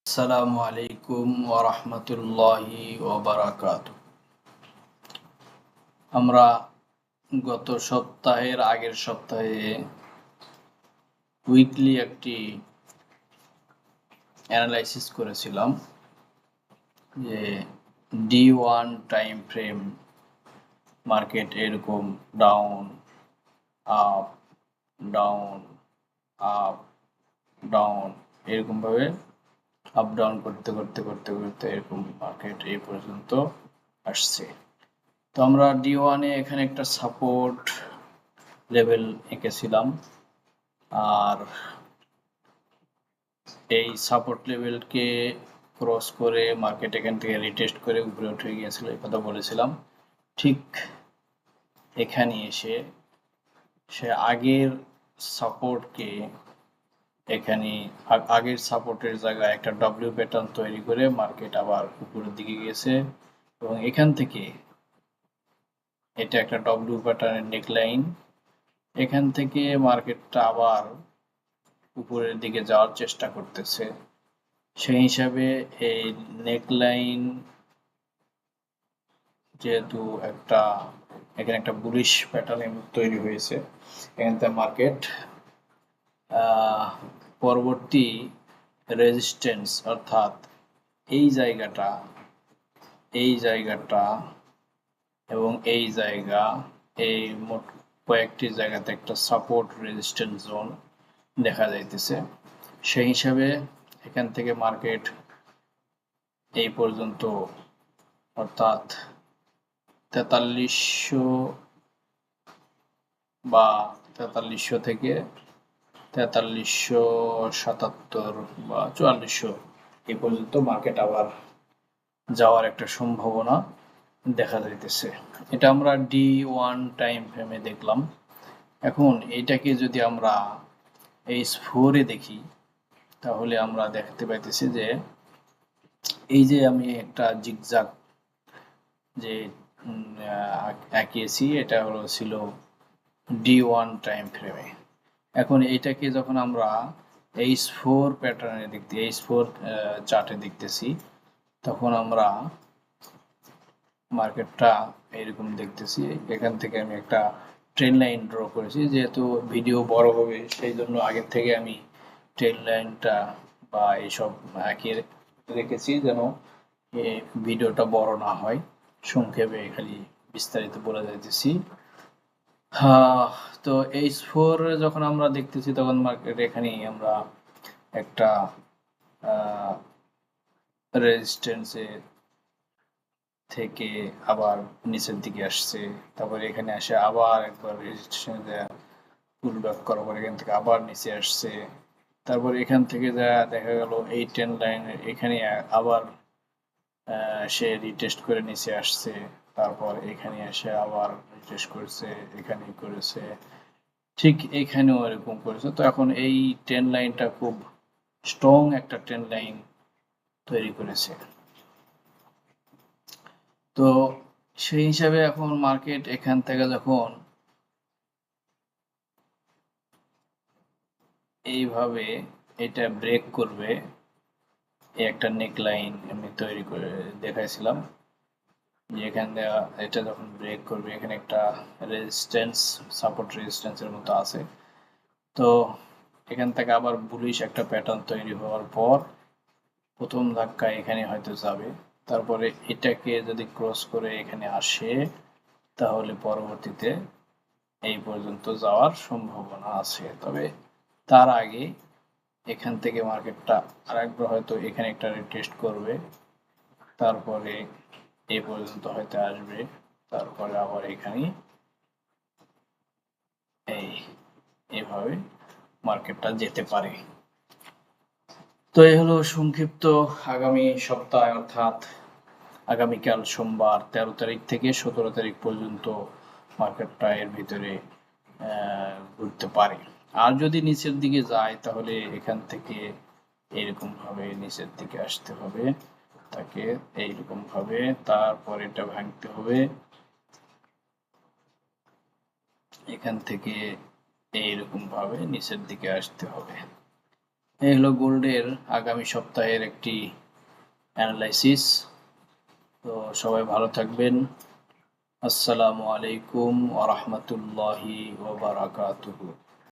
আসসালামু আলাইকুম ওয়া রাহমাতুল্লাহি ওয়া বারাকাতুহু। আমরা গত সপ্তাহের আগের সপ্তাহে উইকলি একটি অ্যানালাইসিস করেছিলাম যে D1 টাইম ফ্রেম মার্কেট এরকম down up down up down এরকমভাবে আপ ডাউন করতে করতে করতে করতে এরকম মার্কেট এই পর্যন্ত আসছে। তো আমরা D1 এ এখানে একটা সাপোর্ট লেভেল এঁকেছিলাম, আর এই সাপোর্ট লেভেলকে ক্রস করে মার্কেট এখান থেকে রিটেস্ট করে উপরে উঠে গিয়েছিল, এই কথা বলেছিলাম। ঠিক এখানে এসে সে আগের সাপোর্টকে এখানে আগের সাপোর্টের জায়গায় একটা ডব্লিউ প্যাটার্ন তৈরি করে মার্কেট আবার উপরের দিকে গেছে, এবং এখান থেকে এটা একটা ডব্লিউ প্যাটার্নের নেকলাইন, এখান থেকে মার্কেটটা আবার উপরের দিকে যাওয়ার চেষ্টা করতেছে। সেই হিসাবে এই নেকলাইন যেহেতু এখানে একটা বুলিশ প্যাটার্ন তৈরি হয়েছে, এখান থেকে মার্কেট পরবর্তী রেজিস্ট্যান্স অর্থাৎ এই জায়গাটা এবং এই জায়গা, এই মোট কয়েকটি জায়গাতে একটা সাপোর্ট রেজিস্ট্যান্স জোন দেখা যাইতেছে। সেই হিসাবে এখান থেকে মার্কেট এই পর্যন্ত অর্থাৎ 4300 বা 4300 থেকে 4377 বা 4400 এই পর্যন্ত মার্কেট আবার যাওয়ার একটা সম্ভাবনা দেখা যাইতেছে। এটা আমরা D1 টাইম ফ্রেমে দেখলাম। এখন এটাকে যদি আমরা H4 এ দেখি, তাহলে আমরা দেখতে পাইতেছি যে এই যে আমি একটা জিগজাগ যে আঁকিয়েছি, এটা ছিল D1 টাইম ফ্রেমে। এখন এইটাকে যখন আমরা H4 প্যাটার্নে H4 চার্টে দেখতেছি, তখন আমরা মার্কেটটা এরকম দেখতেছি। এখান থেকে আমি একটা ট্রেন লাইন ড্র করেছি, যেহেতু ভিডিও বড় হবে সেই জন্য আগের থেকে আমি ট্রেন লাইনটা বা এইসব আঁকিয়ে রেখেছি, যেন ভিডিওটা বড় না হয়, সংক্ষেপে খালি বিস্তারিত বলে যাইতেছি। তো H4 যখন আমরা দেখতেছি, তখন মার্কেট এখানে আমরা একটা রেজিস্ট্যান্সে থেকে আবার নিচের দিকে আসছে, তারপরে এখানে আসে আবার একবার রেজিস্ট্যান্সে পুল ব্যাক করার পর এখান থেকে আবার নিচে আসছে, তারপর এখান থেকে যা দেখা গেল এই ট্রেন লাইনের এখানে আবার সে রিটেস্ট করে নিচে আসছে, তারপর এখানে এসে আবার রিটেস্ট করেছে, এখানে করেছে, ঠিক এখানেও এরকম করেছে। তো এখন এই ট্রেন লাইনটা খুব স্ট্রং একটা ট্রেন লাইন তৈরি করেছে। তো সেই হিসাবে এখন মার্কেট এখান থেকে যখন এইভাবে এটা ব্রেক করবে, একটা নেক লাইন আমি তৈরি করে দেখাইছিলাম যে এখানে এটা যখন ব্রেক করবে, এখানে একটা রেজিস্ট্যান্স সাপোর্ট রেজিস্ট্যান্সের মতো আছে। তো এখান থেকে আবার বুলিশ একটা প্যাটার্ন তৈরি হওয়ার পর প্রথম ধাক্কা এখানে হয়তো যাবে, তারপরে এটাকে যদি ক্রস করে এখানে আসে, তাহলে পরবর্তীতে এই পর্যন্ত যাওয়ার সম্ভাবনা আছে। তবে তার আগে এখান থেকে মার্কেটটা আরেকবার হয়তো এখানে একটা রিটেস্ট করবে, তারপরে এই পর্যন্ত হয়তো আসবে, তারপরে আবার এখানে এইভাবে মার্কেটটা যেতে পারে। তো এই হলো সংক্ষিপ্ত আগামী সপ্তাহে, অর্থাৎ আগামীকাল সোমবার 13 তারিখ থেকে 17 তারিখ পর্যন্ত মার্কেটটা এর ভিতরে ঘুরতে পারে। আর যদি নিচের দিকে যায়, তাহলে এখান থেকে এইরকম ভাবে নিচের দিকে আসতে হবে তাকে, এইরকম ভাবে, তারপর এটা ভাঙতে হবে, এখান থেকে এইরকম ভাবে নিচের দিকে আসতে হবে। এই হলো গোল্ডের আগামী সপ্তাহের একটি অ্যানালাইসিস। তো সবাই ভালো থাকবেন। আসসালামু আলাইকুম ওয়া রাহমাতুল্লাহি ওয়া বারাকাতুহু।